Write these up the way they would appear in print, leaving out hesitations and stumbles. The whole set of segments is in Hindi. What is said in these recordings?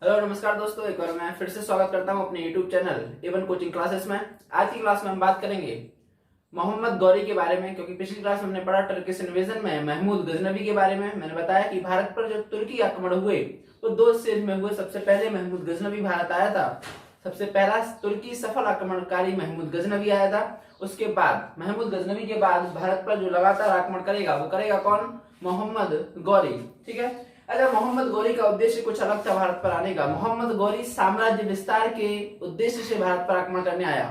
हेलो नमस्कार दोस्तों, एक बार मैं फिर से स्वागत करता हूं अपने YouTube channel Avon coaching classes में। आज की क्लास में हम बात करेंगे मोहम्मद गौरी के बारे में, क्योंकि पिछली क्लास में हमने पढ़ा टर्किश इन्वेजन में महमूद गजनवी के बारे में। मैंने बताया कि भारत पर जो तुर्की आक्रमण हुए वो दो स्टेज में हुए। सबसे पहले महमूद गजनवी भारत आया था, सबसे पहला तुर्की सफल आक्रमणकारी महमूद गजनवी आया था। उसके बाद महमूद गजनवी के बाद भारत पर जो लगातार आक्रमण करेगा वो करेगा कौन? मोहम्मद गौरी। ठीक है। अच्छा, मोहम्मद गौरी का उद्देश्य कुछ अलग था भारत पर आने का। मोहम्मद गौरी साम्राज्य विस्तार के उद्देश्य से भारत पर आक्रमण करने आया।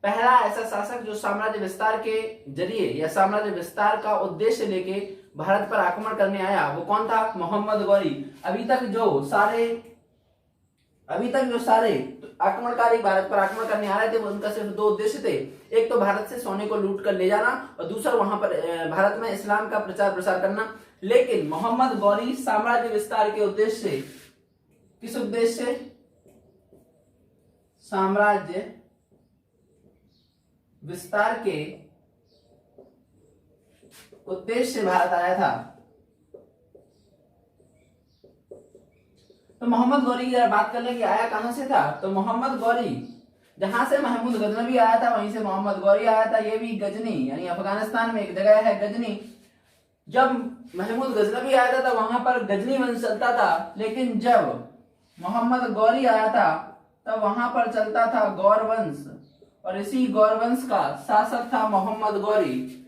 पहला ऐसा शासक जो साम्राज्य विस्तार के जरिए या साम्राज्य विस्तार का उद्देश्य लेके भारत पर आक्रमण करने आया वो कौन था? मोहम्मद गौरी। अभी तक जो सारे आक्रमणकारी भारत पर आक्रमण करने आ रहे थे वो उनका सिर्फ दो उद्देश्य थे। एक तो भारत से सोने को लूट कर ले जाना और दूसरा वहां पर भारत में इस्लाम का प्रचार प्रसार करना। लेकिन मोहम्मद गौरी साम्राज्य विस्तार के उद्देश्य से, किस उद्देश्य से? साम्राज्य विस्तार के उद्देश्य से भारत आया था। तो मोहम्मद गौरी की बात कर ले कि आया कहां से था। तो मोहम्मद गौरी जहां से महमूद गजनवी आया था वहीं से मोहम्मद गौरी आया था। ये भी गजनी यानी अफगानिस्तान में एक जगह है गजनी। जब महमूद गजनवी आया था तब वहां पर गजनी वंश चलता था, लेकिन जब मोहम्मद गौरी आया था तब वहां पर चलता था गौर वंश, और इसी गौर वंश का शासक था मोहम्मद गौरी।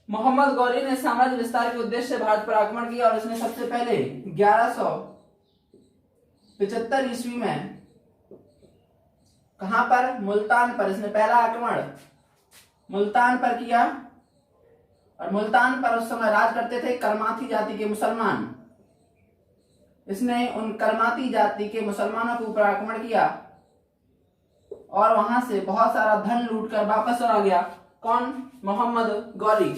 मोहम्मद गौरी ने साम्राज्य विस्तार के उद्देश्य से भारत पर आक्रमण किया और इसने सबसे पहले 1175 ईस्वी में कहां पर? मुल्तान पर। इसने पहला आक्रमण मुल्तान पर किया, और मुल्तान पर उस समय राज करते थे करमाती जाति के मुसलमान। इसने उन करमाती जाति के मुसलमानों के ऊपर आक्रमण किया और वहां से बहुत सारा धन लूटकर वापस आ गया। कौन? मोहम्मद गौरी।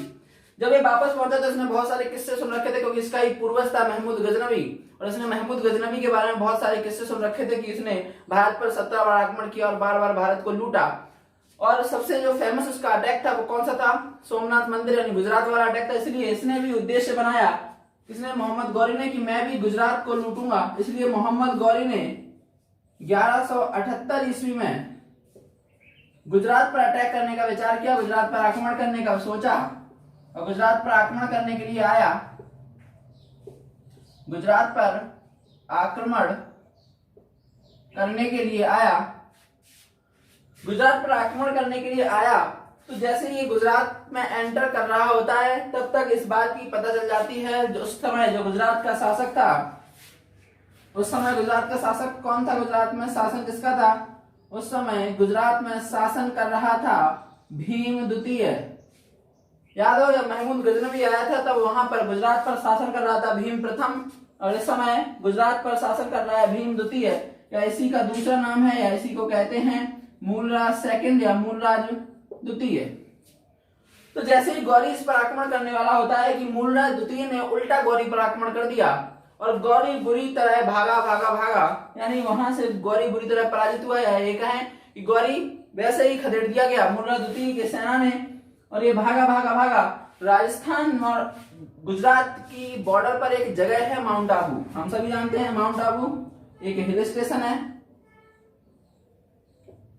जब ये वापस पहुंचा तो इसने बहुत सारे किस्से सुन रखे थे, क्योंकि इसका ही पूर्वज था महमूद गजनवी, और इसने महमूद गजनवी के बारे में बहुत सारे किस्से सुन रखे थे कि इसने भारत पर 17 बार आक्रमण किया और बार बार भारत को लूटा। और सबसे जो फेमस उसका अटैक था वो कौन सा था? सोमनाथ मंदिर यानी गुजरात वाला अटैक था। इसलिए इसने भी उद्देश्य बनाया, इसने मोहम्मद गौरी ने, कि मैं भी गुजरात को लूटूंगा। इसलिए मोहम्मद गौरी ने 1178 ईस्वी में गुजरात पर अटैक करने का विचार किया, गुजरात पर आक्रमण करने का सोचा और गुजरात पर आक्रमण करने के लिए आया। गुजरात पर आक्रमण करने के लिए आया। गुजरात पर आक्रमण करने के लिए आया तो जैसे ही गुजरात में एंटर कर रहा होता है तब तक इस बात की पता चल जाती है, जो उस समय जो गुजरात का शासक था, उस समय गुजरात का शासक कौन था? गुजरात में शासन किसका था? उस समय गुजरात में शासन कर रहा था भीम द्वितीय। याद हो, जब महमूद गजनवी आया था तब वहां पर गुजरात पर शासन कर रहा था भीम प्रथम, और इस समय गुजरात पर शासन कर रहा है भीम द्वितीय, या इसी का दूसरा नाम है, या इसी को कहते हैं मूलराज सेकंड या मूलराज द्वितीय। तो जैसे ही गौरी इस पर आक्रमण करने वाला होता है कि मूलराज द्वितीय ने उल्टा गौरी पर आक्रमण कर दिया और गौरी बुरी तरह भागा, यानी वहां से गौरी बुरी तरह पराजित हुआ। या ये कहें कि गौरी वैसे ही खदेड़ दिया गया मूलराज द्वितीय की सेना ने, और ये भागा। राजस्थान और गुजरात की बॉर्डर पर एक जगह है माउंट आबू। हम सभी जानते हैं माउंट आबू एक हिल स्टेशन है।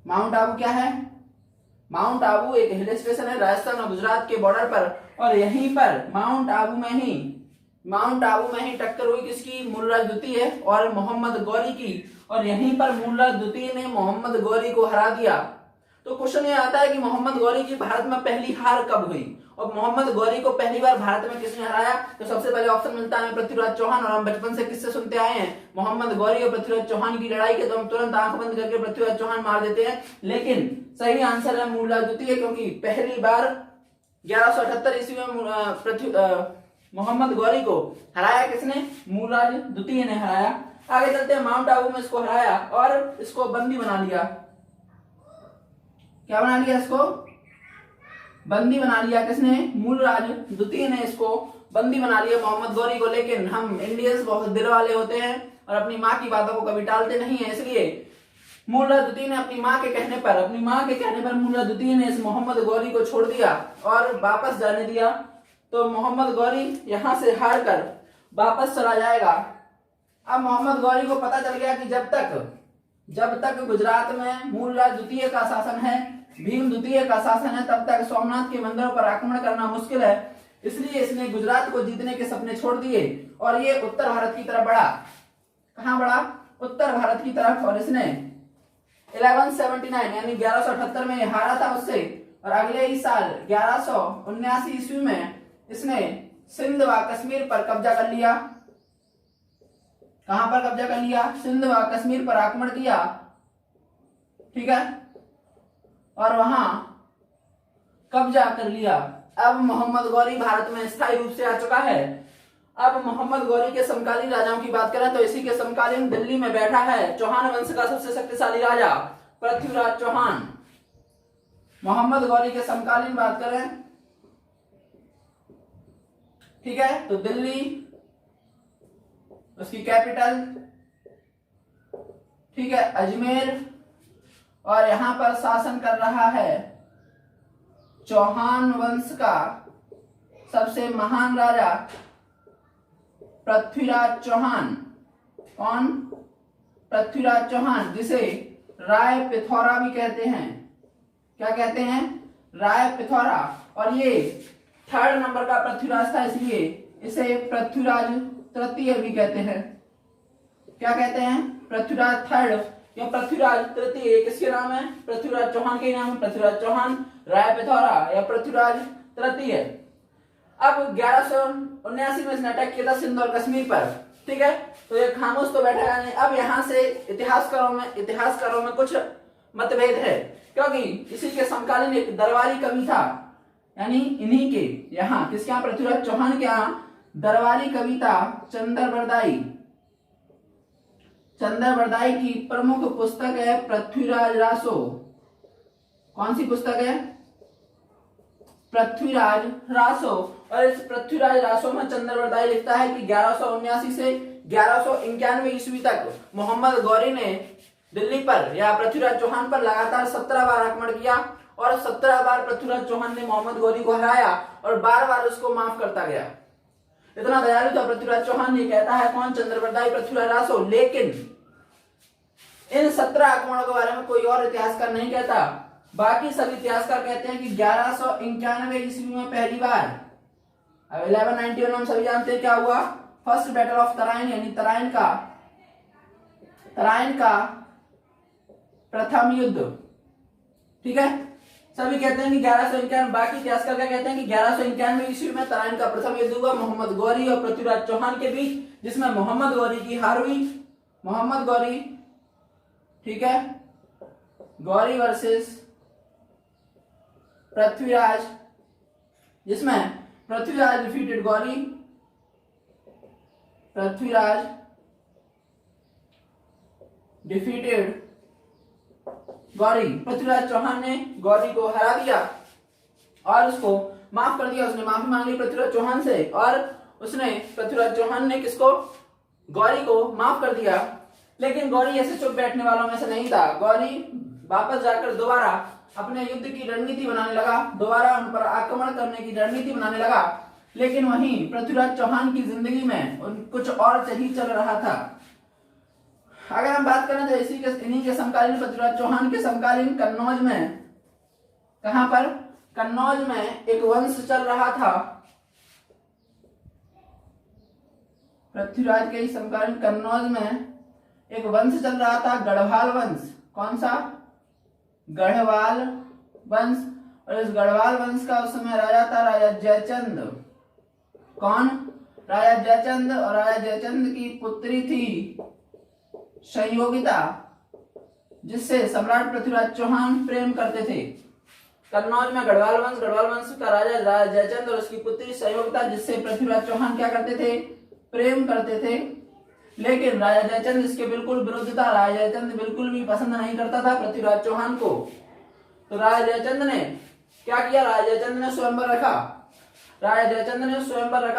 माउंट आबू क्या है? माउंट आबू एक हिल स्टेशन है राजस्थान और गुजरात के बॉर्डर पर, और यहीं पर माउंट आबू में ही टक्कर हुई किसकी? मूलराज द्वितीय और मोहम्मद गौरी की, और यहीं पर मूलराज द्वितीय ने मोहम्मद गौरी को हरा दिया। तो क्वेश्चन ये आता है कि मोहम्मद गौरी की भारत में पहली हार कब हुई और मोहम्मद गौरी को पहली बार भारत में किसने हराया? तो सबसे पहले ऑप्शन मिलता है पृथ्वीराज चौहान, और हम बचपन से किससे सुनते आए हैं? मोहम्मद गौरी और पृथ्वीराज चौहान की लड़ाई के तो हम तुरंत आंख बंद करके पृथ्वीराज चौहान मार देते हैं, लेकिन सही आंसर है मूलराज द्वितीय, क्योंकि पहली बार 1178 ईस्वी में मोहम्मद गौरी को हराया किसने? मूलराज द्वितीय ने हराया। आगे चलते हैं, माउंट आबू में इसको हराया और इसको बंदी बना लिया। क्या बना लिया? इसको बंदी बना लिया। किसने? मूलराज द्वितीय ने इसको बंदी बना लिया मोहम्मद गौरी को। लेकिन हम इंडियंस बहुत दिल वाले होते हैं और अपनी माँ की बातों को कभी टालते नहीं है, इसलिए मूलराज द्वितीय ने अपनी माँ के कहने पर मूलराज द्वितीय ने इस मोहम्मद गौरी को छोड़ दिया और वापस जाने दिया। तो मोहम्मद गौरी यहां से हार कर वापस चला जाएगा अब मोहम्मद गौरी को पता चल गया कि जब तक गुजरात में मूलराज द्वितीय का शासन है, भीम द्वितीय का शासन है, तब तक सोमनाथ के मंदिरों पर आक्रमण करना मुश्किल है। इसलिए इसने गुजरात को जीतने के सपने छोड़ दिए और ये उत्तर भारत की तरफ बढ़ा। कहां बढ़ा? उत्तर भारत की तरफ। और इसने 1179 यानी 1178 में हारा था उससे, और अगले ही साल 1179 ईस्वी में इसने सिंध व कश्मीर पर कब्जा कर लिया। कहां पर कब्जा कर लिया? सिंध व कश्मीर पर आक्रमण किया, ठीक है, और वहां कब्जा कर लिया। अब मोहम्मद गौरी भारत में स्थायी रूप से आ चुका है। अब मोहम्मद गौरी के समकालीन राजाओं की बात करें तो इसी के समकालीन दिल्ली में बैठा है चौहान वंश का सबसे शक्तिशाली राजा पृथ्वीराज चौहान। मोहम्मद गौरी के समकालीन बात करें, ठीक है, तो दिल्ली उसकी कैपिटल, ठीक है, अजमेर, और यहां पर शासन कर रहा है चौहान वंश का सबसे महान राजा पृथ्वीराज चौहान। कौन? पृथ्वीराज चौहान, जिसे राय पिथौरा भी कहते हैं। क्या कहते हैं? राय पिथौरा। और ये 3rd नंबर का पृथ्वीराज था, इसलिए इसे पृथ्वीराज तृतीय भी कहते हैं। क्या कहते हैं? पृथ्वीराज 3rd या पृथ्वीराज तृतीय। किसके नाम है? पृथ्वीराज चौहान के नाम है। पृथ्वीराज चौहान, राय पिथौरा या पृथ्वीराज तृतीय। अब 1179 में इसने अटैक किया था सिंध और कश्मीर पर, ठीक है, तो ये खामोश तो बैठा नहीं। अब यहाँ से इतिहासकारों में कुछ मतभेद है, क्योंकि इसी के समकालीन एक दरबारी कवि था, यानी इन्हीं के यहाँ, किसके यहाँ? पृथ्वीराज चौहान के यहाँ दरबारी कवि था चंद्रबरदाई की प्रमुख पुस्तक है पृथ्वीराज रासो। कौन सी पुस्तक है? पृथ्वीराज रासो। और इस पृथ्वीराज रासो में चंद्रबरदाई लिखता है कि 1179 से 1191 ईस्वी तक मोहम्मद गौरी ने दिल्ली पर या पृथ्वीराज चौहान पर लगातार 17 बार आक्रमण किया, और 17 बार पृथ्वीराज चौहान ने मोहम्मद गौरी को हराया और बार बार उसको माफ करता गया। इतना दयालु था पृथ्वीराज चौहान। ये कहता है कौन? चंद्रबरदाई पृथ्वीराज रासो। लेकिन इन 17 आक्रमणों के बारे में कोई और इतिहासकार नहीं कहता। बाकी सभी इतिहासकार कहते हैं कि 1191 ईस्वी में पहली बार, अब 1191 हम सभी जानते हैं क्या हुआ? फर्स्ट बैटल ऑफ तराइन, यानी तराइन का प्रथम युद्ध, ठीक है। सभी कहते हैं कि 1191, बाकी इतिहासकार क्या कहते हैं कि 1191 ईस्वी में तराइन का प्रथम युद्ध हुआ मोहम्मद गौरी और पृथ्वीराज चौहान के बीच, जिसमें मोहम्मद गौरी की हार हुई। मोहम्मद गौरी, ठीक है, गौरी वर्सेस पृथ्वीराज, जिसमें पृथ्वीराज डिफीटेड गौरी, पृथ्वीराज डिफीटेड गौरी। पृथ्वीराज चौहान ने गौरी को हरा दिया और उसको माफ कर दिया। उसने माफी मांग ली पृथ्वीराज चौहान से, और उसने पृथ्वीराज चौहान ने किसको? गौरी को माफ कर दिया। लेकिन गौरी ऐसे चुप बैठने वालों में से नहीं था। गौरी वापस जाकर दोबारा अपने युद्ध की रणनीति बनाने लगा, दोबारा उन पर आक्रमण करने की रणनीति बनाने लगा। लेकिन वहीं पृथ्वीराज चौहान की जिंदगी में कुछ और ही चल रहा था। अगर हम बात करें तो इन्हीं के समकालीन, पृथ्वीराज चौहान के समकालीन कन्नौज में, कहां पर? कन्नौज में एक वंश चल रहा था। पृथ्वीराज के समकालीन कन्नौज में एक वंश चल रहा था, गढ़वाल वंश। कौन सा? गढ़वाल वंश। और इस गढ़वाल वंश का उस समय राजा था राजा जयचंद। कौन? राजा जयचंद। और राजा जयचंद की पुत्री थी संयोगिता, जिससे सम्राट पृथ्वीराज चौहान प्रेम करते थे। कन्नौज में गढ़वाल वंश का राजा जयचंद और उसकी पुत्री संयोगिता, जिससे पृथ्वीराज चौहान क्या करते थे? प्रेम करते थे। लेकिन राजा जयचंद इसके बिल्कुल विरुद्ध था। राजा जयचंद बिल्कुल भी पसंद नहीं करता था पृथ्वीराज चौहान को। तो राजा जयचंद ने क्या किया? राजा जयचंद ने स्वयंवर रखा।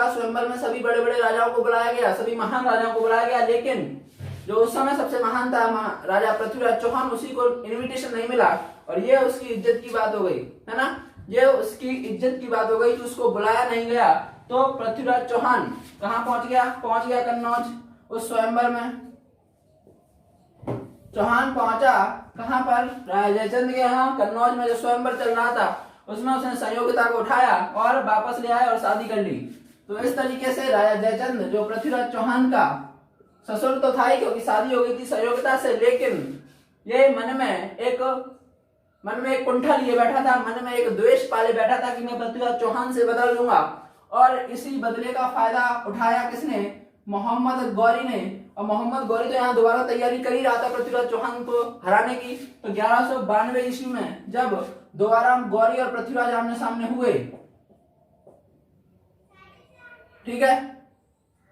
स्वयंवर में सभी बड़े बड़े राजाओं को बुलाया गया, सभी महान राजाओं को बुलाया गया। लेकिन जो उस समय सबसे महान था राजा पृथ्वीराज चौहान, उसी को इनविटेशन नहीं मिला, और ये उसकी इज्जत की बात हो गई, है ना। ये उसकी इज्जत की बात हो गई कि उसको बुलाया नहीं गया। तो पृथ्वीराज चौहान कहाँ पहुंच गया? कन्नौज। उस स्वयंवर में चौहान पहुंचा कहां पर, राजा जयचंद के यहाँ कन्नौज में जो स्वयंवर चल रहा था उसमें उसने संयोगिता को उठाया और वापस ले आया और शादी कर ली। तो इस तरीके से राजा जयचंद जो पृथ्वीराज चौहान का ससुर तो था ही, क्योंकि शादी हो गई थी संयोगिता से, लेकिन ये मन में एक कुंठा लिए बैठा था, मन में एक द्वेष पाले बैठा था कि मैं पृथ्वीराज चौहान से बदल लूंगा। और इसी बदले का फायदा उठाया किसने, मोहम्मद गौरी ने। और मोहम्मद गौरी तो यहाँ दोबारा तैयारी कर ही रहा था पृथ्वीराज चौहान को हराने की। तो 1192 ईस्वी में जब दोबारा गौरी और पृथ्वीराज आमने सामने हुए, ठीक है,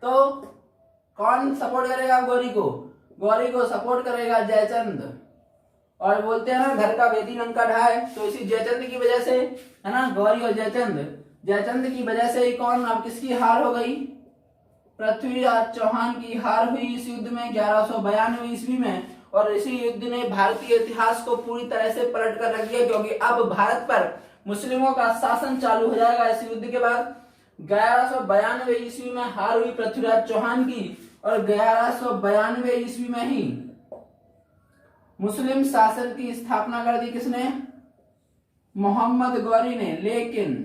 तो कौन सपोर्ट करेगा गौरी को? गौरी को सपोर्ट करेगा जयचंद। और बोलते हैं ना घर का वेदी लंका ढाए, तो इसी जयचंद की वजह से, है ना, गौरी और जयचंद की वजह से ही कौन, अब किसकी हार हो गई? पृथ्वीराज चौहान की हार हुई इस युद्ध में 1192 ईस्वी में। और इसी युद्ध ने भारतीय इतिहास को पूरी तरह से पलट कर रख दिया, क्योंकि अब भारत पर मुस्लिमों का शासन चालू हो जाएगा इस युद्ध के बाद। 1192 ईस्वी में हार हुई पृथ्वीराज चौहान की, और 1192 ईस्वी में ही मुस्लिम शासन की स्थापना कर दी किसने? मोहम्मद गौरी ने। लेकिन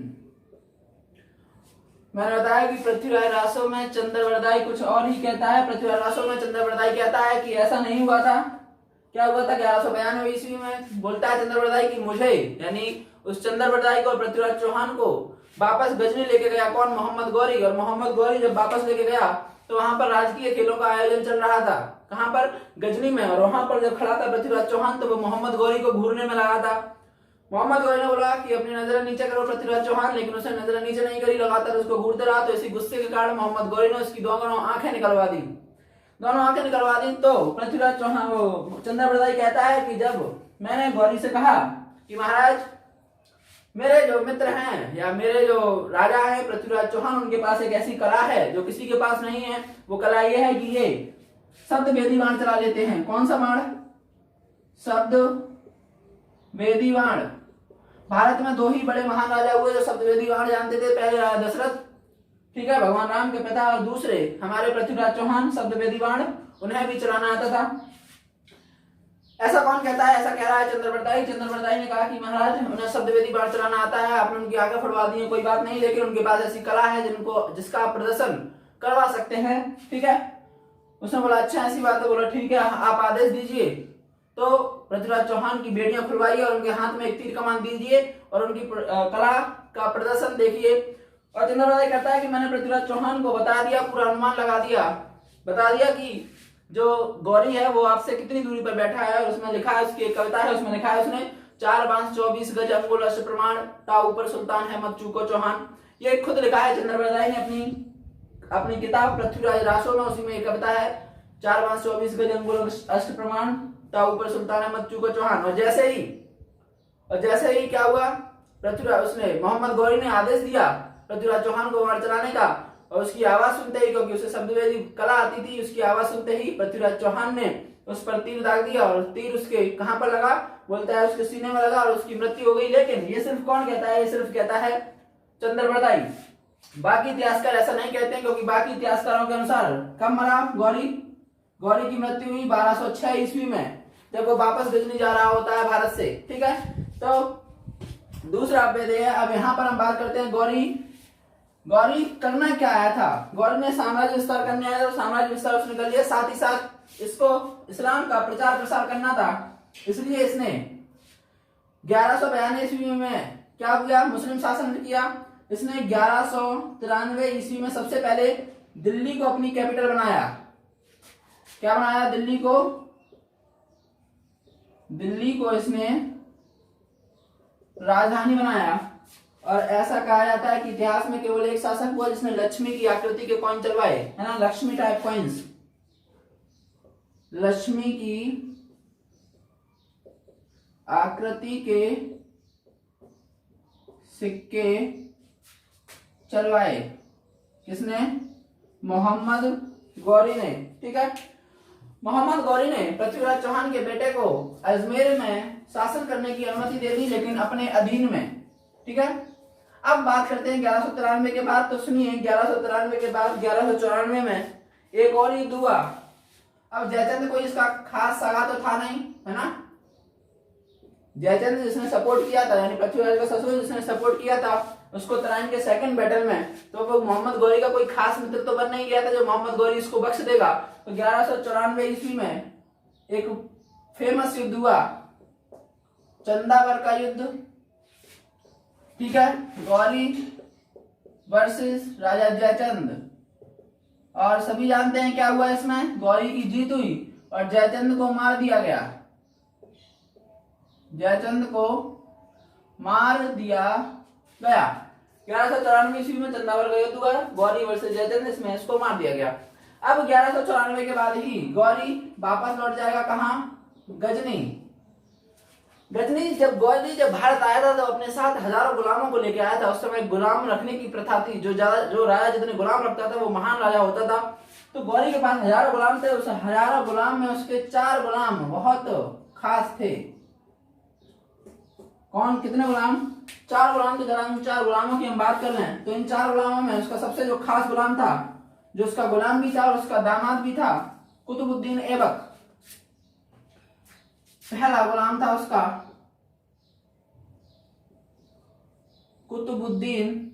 मैंने बताया कि पृथ्वीराज रासो में चंद्रवरदाई कुछ और ही कहता है। पृथ्वीराज रासो में चंद्रवरदाई कहता है कि ऐसा नहीं हुआ था। क्या हुआ था? 1192 ईस्वी में बोलता है चंद्रवरदाई कि मुझे, यानी उस चंद्रवरदाई को और पृथ्वीराज चौहान को वापस गजनी लेके गया कौन? मोहम्मद गौरी। और मोहम्मद गौरी जब वापस लेके गया तो वहां पर राजकीय खेलों का आयोजन चल रहा था। कहां पर? गजनी में। और वहां पर जब खड़ा था पृथ्वीराज चौहान तो वो मोहम्मद गौरी को घूरने में लगा था। मोहम्मद गौरी ने बोला कि अपनी नजर नीचे करो पृथ्वीराज चौहान, लेकिन उसने नजर नीचे नहीं करी, लगातार उसको घूरते रहा। तो इसी गुस्से के कारण मोहम्मद गौरी ने उसकी दोनों आंखें निकलवा दी। तो पृथ्वीराज चौहान, वो चंद्रवरदाई कहता है कि जब मैंने गौरी से कहा कि महाराज मेरे जो मित्र हैं या मेरे जो राजा हैं पृथ्वीराज चौहान, उनके पास एक ऐसी कला है जो किसी के पास नहीं है। वो कला ये है कि ये शब्द वेदी बाण चला लेते हैं। कौन सा बाण? शब्द वेदी बाण। भारत में दो ही बड़े महान राजा हुए जो शब्द वेदी बाण जानते थे। पहले राजा दशरथ, ठीक है, भगवान राम के पिता, और दूसरे हमारे पृथ्वीराज चौहान शब्द वेदी बाण, उन्हें भी चलाना आता था। ऐसा कौन कहता है? ऐसा कह रहा है चंद्रवरदाई। चंद्रवरदाई ने कहा कि महाराज उन्हें शब्द वेदी बाण चलाना आता है, आपने उनकी आंखें फड़वा दी है, कोई बात नहीं, लेकिन उनके पास ऐसी कला है जिसका आप प्रदर्शन करवा सकते हैं, ठीक है। उसने बोला अच्छा ऐसी बात है। बोला ठीक है, आप आदेश दीजिए। तो पृथ्वीराज चौहान की बेड़ियां खुलवाइए और उनके हाथ में एक तीर कमान दीजिए और उनकी कला का प्रदर्शन देखिए। और चंद्रवरदाई कहता है कि मैंने पृथ्वीराज चौहान को बता दिया, पूरा अनुमान लगा दिया, बता दिया कि जो गौरी है वो आपसे कितनी दूरी पर बैठा है। और उसमें लिखा है, उसकी एक कविता है, उसमें लिखा है उसने 4 बांस 24 गज अंगुल अष्ट प्रमाण, ता ऊपर सुल्तान है मत चूको चौहान। ये खुद लिखा है चंद्रवरदाई ने अपनी किताब पृथ्वीराज रासो में। उसी में एक कविता है 4 बांस 24 गज अंगुल अष्ट प्रमाण, ता ऊपर सुल्तान है मत चूको चौहान। और जैसे ही क्या हुआ, पृथ्वीराज उसने मोहम्मद गौरी ने आदेश दिया पृथ्वीराज चौहान को वार चलाने का। और उसकी आवाज सुनते ही, क्योंकि उसे शब्दवेदी कला आती थी, उसकी आवाज सुनते ही पृथ्वीराज चौहान ने उस पर तीर दाग दिया। और तीर उसके कहां पर लगा? बोलता है उसके सीने में लगा और उसकी मृत्यु हो गई। लेकिन ये सिर्फ कौन कहता है? ये सिर्फ कहता है चंद्रवरदाई। बाकी इतिहासकार ऐसा नहीं कहते हैं, क्योंकि बाकी इतिहासकारों के अनुसार कब मरा गौरी की मृत्यु हुई 1206 ईस्वी में, जब वो वापस गजनी जा रहा होता है भारत से, ठीक है। तो दूसरा अभेद है। अब यहाँ पर हम बात करते हैं गौरी करना क्या आया था। गौरी ने साम्राज्य विस्तार करने आया, तो साम्राज्य विस्तार उसने कर लिया, साथ ही साथ इसको इस्लाम का प्रचार प्रसार करना था। इसलिए इसने 1192 ईस्वी में क्या किया? मुस्लिम शासन किया। इसने 1193 ईस्वी में सबसे पहले दिल्ली को अपनी कैपिटल बनाया। क्या बनाया? दिल्ली को इसने राजधानी बनाया। और ऐसा कहा जाता है कि इतिहास में केवल एक शासक हुआ जिसने लक्ष्मी की आकृति के कॉइन चलवाए, है ना, लक्ष्मी टाइप कॉइन्स, लक्ष्मी की आकृति के सिक्के चलवाए। किसने? मोहम्मद गौरी ने, ठीक है। मोहम्मद गौरी ने पृथ्वीराज चौहान के बेटे को अजमेर में शासन करने की अनुमति दे दी, लेकिन अपने अधीन में, ठीक है। अब बात करते हैं 1193 के बाद। तो सुनिए, 1193 के बाद 1194 में एक और युद्ध हुआ। अब जयचंद कोई इसका खास सगा तो था नहीं, है ना। जयचंद जिसने सपोर्ट किया था, यानी पृथ्वीराज का ससुर जिसने सपोर्ट किया था, उसको तराइन के सेकंड बैटल में, तो वो मोहम्मद गौरी का कोई खास मित्र तो बन नहीं गया था जो मोहम्मद गौरी इसको बख्श देगा। तो 1194 ईस्वी में एक फेमस युद्ध हुआ, चंदावर का युद्ध, ठीक है। गौरी वर्सेस राजा जयचंद, और सभी जानते हैं क्या हुआ इसमें, गौरी की जीत हुई और जयचंद को मार दिया गया। जयचंद को मार दिया गया। 1194 ईस्वी में चंदावर का युद्ध हुआ, गौरी वर्सेस जयचंद, इसमें इसको मार दिया गया। अब 1194 के बाद ही गौरी वापस लौट जाएगा कहां, गजनी। गजनी जब गौरी जब भारत आया था तो अपने साथ हजारों गुलामों को लेके आया था। उस समय गुलाम रखने की प्रथा थी, जो राजा जितने गुलाम रखता था वो महान राजा होता था। तो गौरी के पास हजारों गुलाम थे, उस हजारों गुलाम में उसके 4 गुलाम बहुत खास थे। कौन, कितने गुलाम, 4 गुलाम थे। जरा इन 4 गुलामों की हम बात कर लें तो इन 4 गुलामों में उसका सबसे जो खास गुलाम था, जो उसका गुलाम भी था और उसका दामाद भी था, कुतुबुद्दीन ऐबक। पहला गुलाम था उसका कुतुबुद्दीन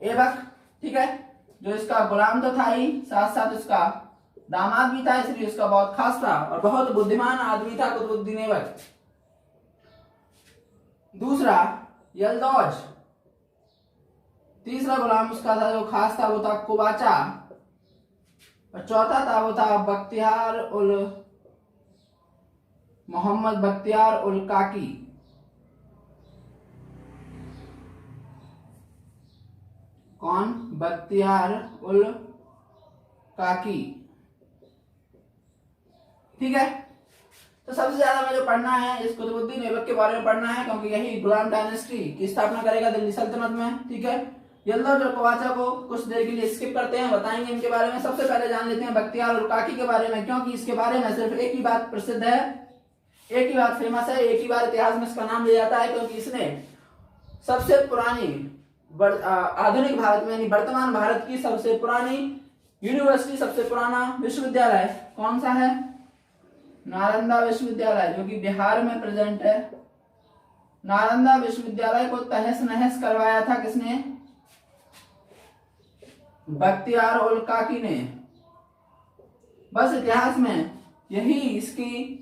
ऐबक, ठीक है, जो इसका गुलाम तो था ही, साथ साथ उसका दामाद भी था, इसलिए उसका बहुत खास था और बहुत बुद्धिमान आदमी था कुतुबुद्दीन ऐबक। दूसरा यलदौज, तीसरा गुलाम उसका था जो खास था वो था कुबाचा, और चौथा था वो था बख्तियार उल मोहम्मद बख्तियार उल काकी। कौन, बख्तियार उल काकी, ठीक है। तो सबसे ज्यादा हमें जो पढ़ना है इस कुतुबुद्दीन ऐबक के बारे में पढ़ना है, क्योंकि यही गुलाम डायनेस्टी की स्थापना करेगा दिल्ली सल्तनत में, ठीक है। यलदौज और कुबाचा को कुछ देर के लिए स्किप करते हैं, बताएंगे इनके बारे में। सबसे पहले जान लेते हैं बख्तियार उल काकी के बारे में, क्योंकि इसके बारे में सिर्फ एक ही बात प्रसिद्ध है, एक ही बात फेमस है, एक ही बार इतिहास में इसका नाम लिया जाता है, क्योंकि इसने सबसे पुरानी आधुनिक भारत में यानी वर्तमान भारत की सबसे पुरानी यूनिवर्सिटी, सबसे पुराना विश्वविद्यालय कौन सा है, नालंदा विश्वविद्यालय, जो कि बिहार में प्रेजेंट है। नालंदा विश्वविद्यालय को तहस नहस करवाया था किसने, बख्तियार उल काकी ने। बस इतिहास में यही इसकी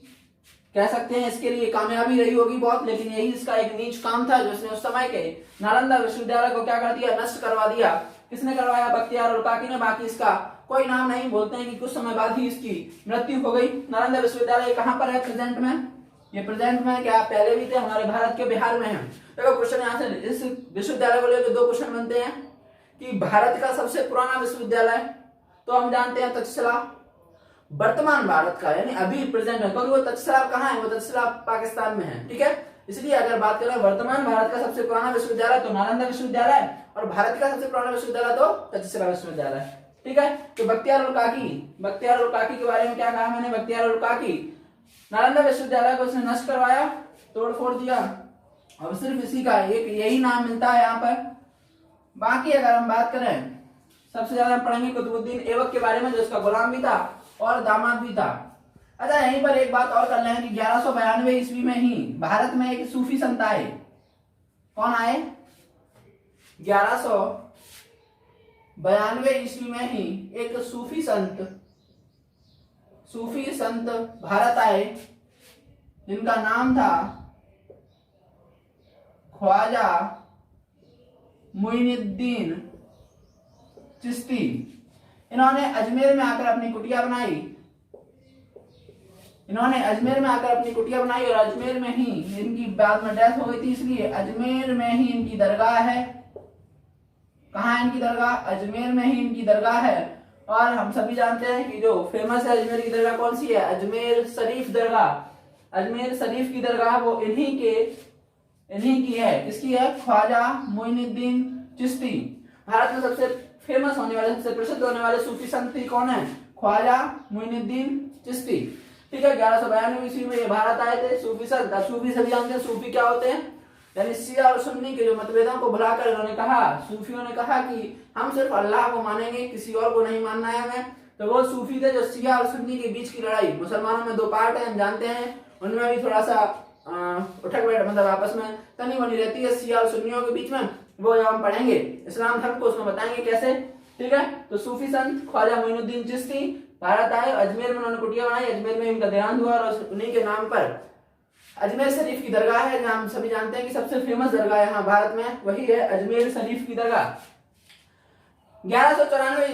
कह सकते हैं इसके लिए कामयाबी रही होगी बहुत, लेकिन यही इसका एक नीच काम था जो उसने उस समय के नालंदा विश्वविद्यालय को क्या कर दिया, नष्ट करवा दिया। किसने करवाया, बख्तियार उल काकी ने। बाकी इसका कोई नाम नहीं, बोलते हैं कि कुछ समय बाद ही इसकी मृत्यु हो गई। नालंदा विश्वविद्यालय कहां पर है प्रेजेंट में, ये प्रेजेंट में क्या पहले भी थे, हमारे भारत के बिहार में है। देखो क्वेश्चन यहाँ से इस विश्वविद्यालय को लेकर 2 क्वेश्चन बनते हैं कि भारत का सबसे पुराना विश्वविद्यालय तो हम जानते हैं तक्षशिला, वर्तमान भारत का यानी अभी प्रेजेंट है, क्योंकि वो तक्षशिला कहाँ है, वो तक्षशिला पाकिस्तान में है, ठीक है। इसलिए अगर बात करें वर्तमान भारत का सबसे पुराना विश्वविद्यालय तो नालंदा विश्वविद्यालय, और भारत का सबसे पुराना विश्वविद्यालय तो तक्षशिला विश्वविद्यालय, ठीक है। तो बख्तियार उल काकी के बारे में क्या कहा मैंने, बख्तियार उल काकी नालंदा विश्वविद्यालय को उसने नष्ट करवाया, तोड़ फोड़ दिया। अब सिर्फ इसी का एक यही नाम मिलता है यहाँ पर। बाकी अगर हम बात करें सबसे ज्यादा पढ़ेंगे कुतुबुद्दीन ऐबक के बारे में, जो उसका गुलाम भी था और दामाद भी था। अच्छा यहीं पर एक बात और कर लें कि 1192 ईस्वी में ही भारत में एक सूफी संत आए। कौन आए, 1192 ईस्वी में ही एक सूफी संत भारत आए, जिनका नाम था ख्वाजा मुइनुद्दीन चिश्ती। इन्होंने अजमेर में आकर अपनी कुटिया बनाई, और अजमेर में ही इनकी बाद में डेथ हो गई थी, इसलिए अजमेर में ही इनकी दरगाह है। कहाँ है इनकी दरगाह, अजमेर में ही इनकी दरगाह है। और हम सभी जानते हैं कि जो फेमस है अजमेर की दरगाह कौन सी है, अजमेर शरीफ दरगाह। अजमेर शरीफ की दरगाह वो इन्हीं की है। किसकी है, ख्वाजा मुइनुद्दीन चिश्ती। भारत में सबसे फेमस होने वाले, सबसे प्रसिद्ध होने वाले सूफी संत कौन है, ख्वाजा मुइनुद्दीन चिश्ती, ठीक है। 1192 ईस्वी में ये भारत आए थे सूफी संत। सूफी सभी जानते हैं सूफी क्या होते हैं, यानी शिया और सुन्नी के जो मतभेदों को भुलाकर उन्होंने कहा, सूफियों ने कहा कि हम सिर्फ अल्लाह को मानेंगे, किसी और को नहीं मानना है हमें। तो वो सूफी थे जो शिया और सुन्नी के बीच की लड़ाई, मुसलमानों में 2 पार्ट है, हम जानते हैं, उनमें भी थोड़ा सा उठक बैठ मतलब आपस में तनी बनी रहती है शिया और सुन्नियों के बीच में, वो हम पढ़ेंगे इस्लाम धर्म को, उसमें बताएंगे कैसे। ठीक है, तो सूफी संत ख्वाजा मोइनुद्दीन चिश्ती भारत आए, अजमेर में उन्होंने कुटिया बनाई, अजमेर में इनका देहांत हुआ और उन्हीं के नाम पर अजमेर शरीफ की दरगाह है, जहां हम सभी जानते हैं कि सबसे फेमस दरगाह यहाँ भारत में वही है अजमेर शरीफ की दरगाह। 1194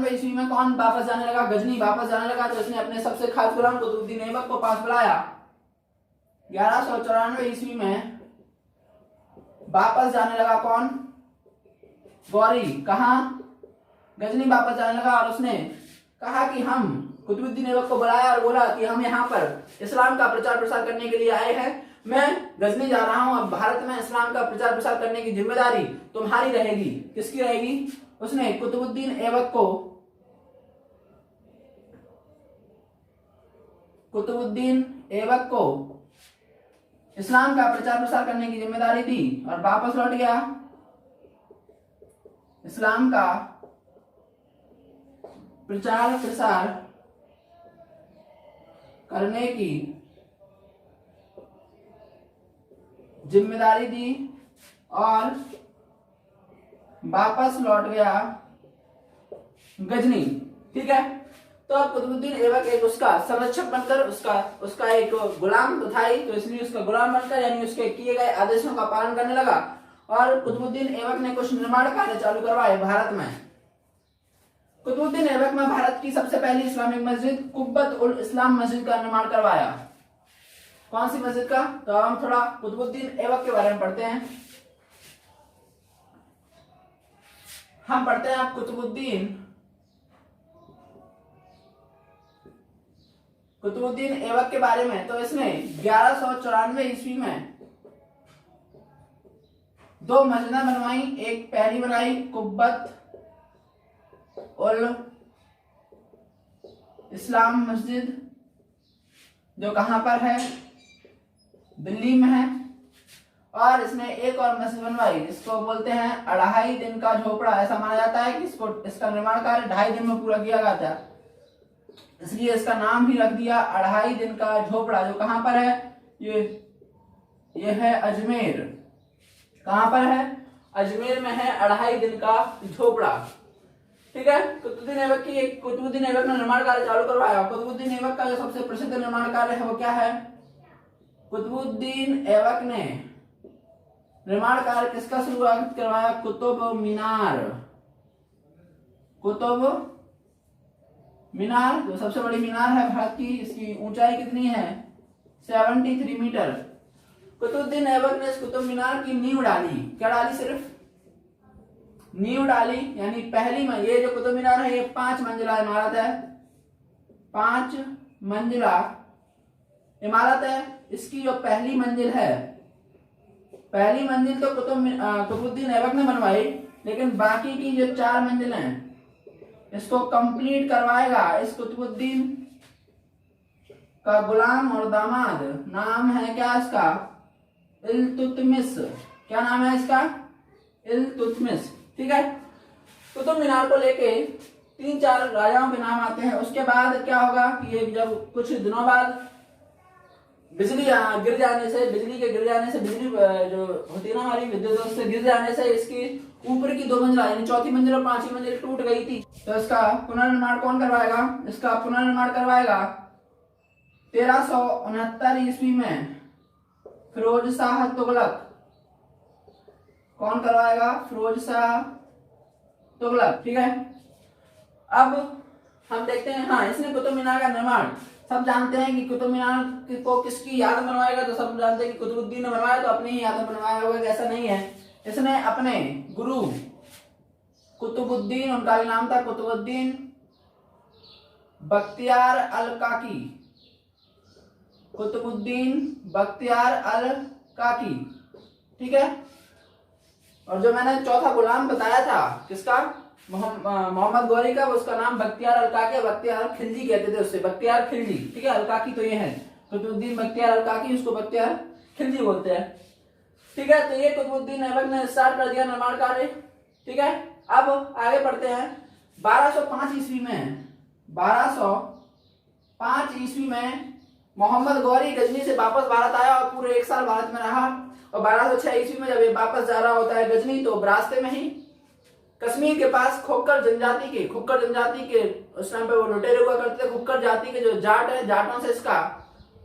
ईस्वी में कौन वापस जाने लगा? गजनी वापस जाने लगा, तो इसने अपने सबसे खास गुलाम कुतुबुद्दीन ऐबक को पास बुलाया। 1194 ईस्वी में वापस जाने लगा कौन? गौरी। कहा? गजनी वापस जाने लगा और उसने कहा कि हम कुतुबुद्दीन ऐबक को बुलाया और बोला कि हम यहाँ पर इस्लाम का प्रचार प्रसार करने के लिए आए हैं, मैं गजनी जा रहा हूं, अब भारत में इस्लाम का प्रचार प्रसार करने की जिम्मेदारी तुम्हारी रहेगी। किसकी रहेगी? उसने कुतुबुद्दीन ऐबक को इस्लाम का प्रचार प्रसार करने की जिम्मेदारी दी और वापस लौट गया। इस्लाम का प्रचार प्रसार करने की जिम्मेदारी दी और वापस लौट गया गजनी। ठीक है, तो अब कुतुबुद्दीन ऐबक एक उसका संरक्षक बनकर, उसका एक गुलाम तो था ही, तो इसलिए उसका गुलाम बनकर यानी उसके किए गए आदेशों का पालन करने लगा और कुतुबुद्दीन ऐबक ने कुछ निर्माण कार्य चालू करवाए भारत में। कुतुबुद्दीन ऐबक में भारत की सबसे पहली इस्लामिक मस्जिद कुब्बत उल इस्लाम मस्जिद का निर्माण करवाया। कौन सी मस्जिद का? तो हम थोड़ा कुतुबुद्दीन ऐबक के बारे में पढ़ते हैं। हम पढ़ते हैं आप कुतुबुद्दीन ऐबक के बारे में। तो इसने 1194 ईस्वी में 2 मस्जिदें बनवाई। एक पहली बनाई कुब्बत उल इस्लाम मस्जिद, जो कहां पर है? दिल्ली में है। और इसने एक और मस्जिद बनवाई, इसको बोलते हैं 2.5 दिन का झोपड़ा। ऐसा माना जाता है कि इसका निर्माण कार्य 2.5 दिन में पूरा किया गया था, इसलिए इसका नाम भी रख दिया 2.5 दिन का झोपड़ा। जो कहां पर है? ये है अजमेर। कहां पर है? अजमेर में है 2.5 दिन का झोपड़ा। ठीक है, कुतुबुद्दीन ऐबक ने निर्माण कार्य चालू करवाया। कुतुबुद्दीन ऐबक का जो सबसे प्रसिद्ध निर्माण कार्य है वो क्या है? कुतुबुद्दीन ऐबक ने निर्माण कार्य किसका शुरुआत करवाया? कुतुब मीनार, जो सबसे बड़ी मीनार है भारत की, इसकी ऊंचाई कितनी है? 73 मीटर। कुतुबुद्दीन ऐबक ने इस कुतुब मीनार की नींव डाली। क्या डाली? सिर्फ नींव डाली, यानी पहली ये जो कुतुब मीनार है ये 5 मंजिला इमारत है, 5 मंजिला इमारत है। इसकी जो पहली मंजिल है, पहली मंजिल तो कुतुबुद्दीन ऐबक ने बनवाई, लेकिन बाकी की जो 4 मंजिलें इसको कंप्लीट करवाएगा इस कुतुबुद्दीन का गुलाम और दामाद। नाम है क्या इसका? इल्तुतमिश। क्या नाम है इसका? इल्तुतमिश। ठीक है, कुतुब मीनार को लेके 3-4 राजाओं के नाम आते हैं। उसके बाद क्या होगा कि ये जब कुछ दिनों बाद बिजली गिर जाने से, बिजली जो होती है ना हमारी विद्युत, उससे गिर जाने से इसकी ऊपर की 2 मंजिला यानी चौथी मंजिल और 5वीं मंजिल टूट गई थी। तो इसका पुनर्निर्माण कौन करवाएगा? इसका पुनर्निर्माण करवाएगा 1369 ईस्वी में फिरोज शाह तुगलक। कौन करवाएगा? फिरोज शाह तुगलक। ठीक है, अब हम देखते हैं। हाँ, इसने कुतुब मीनार का निर्माण, सब जानते हैं कि कुतुब मीनार को किसकी याद में बनवाएगा? तो सब जानते हैं कि कुतुबुद्दीन ने बनवाया, तो अपनी ही याद में बनवाया होगा। ऐसा नहीं है, इसने अपने गुरु कुतुबुद्दीन, उनका भी नाम था कुतुबुद्दीन बख्तियार अल काकी, कुतुबुद्दीन बख्तियार अल काकी। ठीक है, और जो मैंने चौथा गुलाम बताया था किसका? मोहम्मद गौरी का, उसका नाम बख्तियार अल काकी, बख्तियार खिलजी कहते थे उससे, बख्तियार खिलजी। ठीक है, अल काकी तो ये है कुतुबुद्दीन बख्तियार अल काकी, उसको बख्तियार खिलजी बोलते हैं। ठीक है, तो ये कुतुबुद्दीन ऐबक ने स्टार्ट कर दिया निर्माण कार्य। ठीक है, अब आगे बढ़ते हैं। 1205 ईस्वी में 1205 ईस्वी में मोहम्मद गौरी गजनी से वापस भारत आया और पूरे 1 साल भारत में रहा। और 1206 ईस्वी में जब ये वापस जा रहा होता है गजनी, तो रास्ते में ही कश्मीर के पास खोखर जनजाति के उस टाइम पे वो लुटेरे हुआ करते थे। खोखर जाति के जो जाट है, जाटों से इसका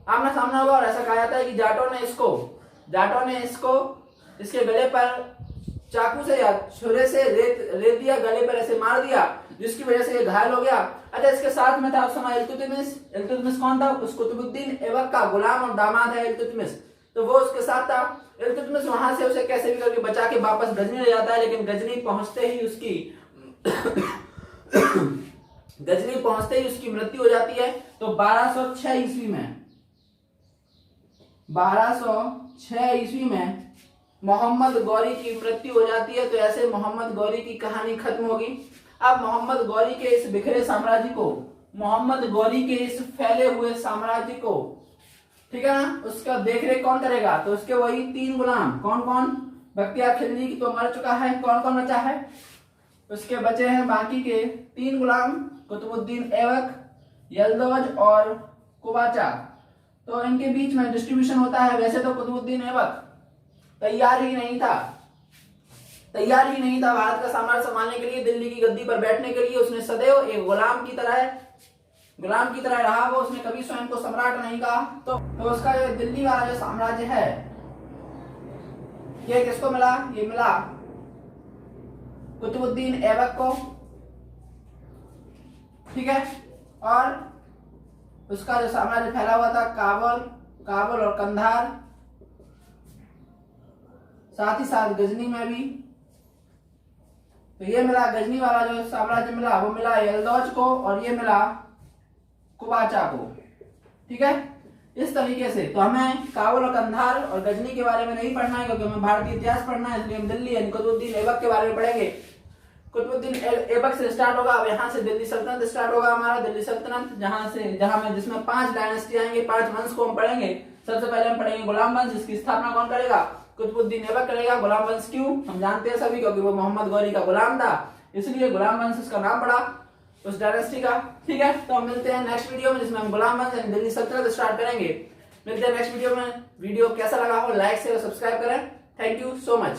आमना सामना हुआ और ऐसा कहा जाता है कि जाटों ने इसको इसके गले पर चाकू से या छुरे से रेत दिया, गले पर ऐसे मार दिया, जिसकी वजह से ये घायल हो गया। अच्छा, इसके साथ में था उस समय इल्तुतमिश कौन था? उस कुतुबुद्दीन ऐबक का गुलाम और दामाद है इल्तुतमिश, तो वो उसके साथ था। इल्तुतमिश वहां से उसे कैसे भी करके बचा के वापस गजनी ले जाता है, लेकिन गजनी पहुंचते ही उसकी मृत्यु हो जाती है। तो 1206 ईस्वी में मोहम्मद गौरी की मृत्यु हो जाती है। तो ऐसे मोहम्मद गौरी की कहानी खत्म होगी। अब मोहम्मद गौरी के इस बिखरे साम्राज्य को, मोहम्मद गौरी के इस फैले हुए साम्राज्य को, ठीक है ना, उसका देखरेख कौन करेगा? तो उसके वही 3 गुलाम। कौन कौन? बख्तियार खिलजी की तो मर चुका है, कौन कौन बचा है? उसके बचे हैं बाकी के 3 गुलाम, कुतुबुद्दीन ऐबक, यल्दौज और कुबाचा। तो इनके बीच में डिस्ट्रीब्यूशन होता है। वैसे तो कुतुबुद्दीन ऐबक तैयार ही नहीं था भारत का साम्राज्य संभालने के लिए, दिल्ली की गद्दी पर बैठने के लिए। उसने सदैव एक गुलाम की तरह रहा। वो उसने कभी स्वयं को सम्राट नहीं कहा। तो उसका जो दिल्ली वाला जो साम्राज्य है, ये किसको मिला? ये मिला कुतुबुद्दीन ऐबक को। ठीक है, और उसका जो साम्राज्य फैला हुआ था काबुल और कंधार, साथ ही साथ गजनी में भी। तो ये मिला गजनी वाला जो साम्राज्य मिला, वो मिला यल्दौज को और ये मिला कुबाचा को। ठीक है, इस तरीके से। तो हमें काबुल और कंधार और गजनी के बारे में नहीं पढ़ना है, क्योंकि हमें भारतीय इतिहास पढ़ना है, इसलिए हम दिल्ली यानी कुतुबुद्दीन ऐबक के बारे में पढ़ेंगे। कुतुबुद्दीन ऐबक से स्टार्ट होगा। अब यहाँ से दिल्ली सल्तनत स्टार्ट होगा हमारा। दिल्ली सल्तनत जिसमें 5 डायनेस्टी आएंगे, 5 वंश को हम पढ़ेंगे। सबसे पहले हम पढ़ेंगे गुलाम वंश, जिसकी स्थापना कौन करेगा? कुतुबुद्दीन ऐबक करेगा। गुलाम वंश क्यों? हम जानते हैं सभी, क्योंकि वो मोहम्मद गौरी का गुलाम था, इसलिए गुलाम वंश उसका नाम पड़ा उस डायनेस्टी का। ठीक है, तो हम मिलते हैं नेक्स्ट वीडियो में, जिसमें हम गुलाम वंश यानी दिल्ली सल्तनत स्टार्ट करेंगे। मिलते हैं नेक्स्ट वीडियो में। वीडियो कैसा लगा हो लाइक से सब्सक्राइब करें। Thank you so much.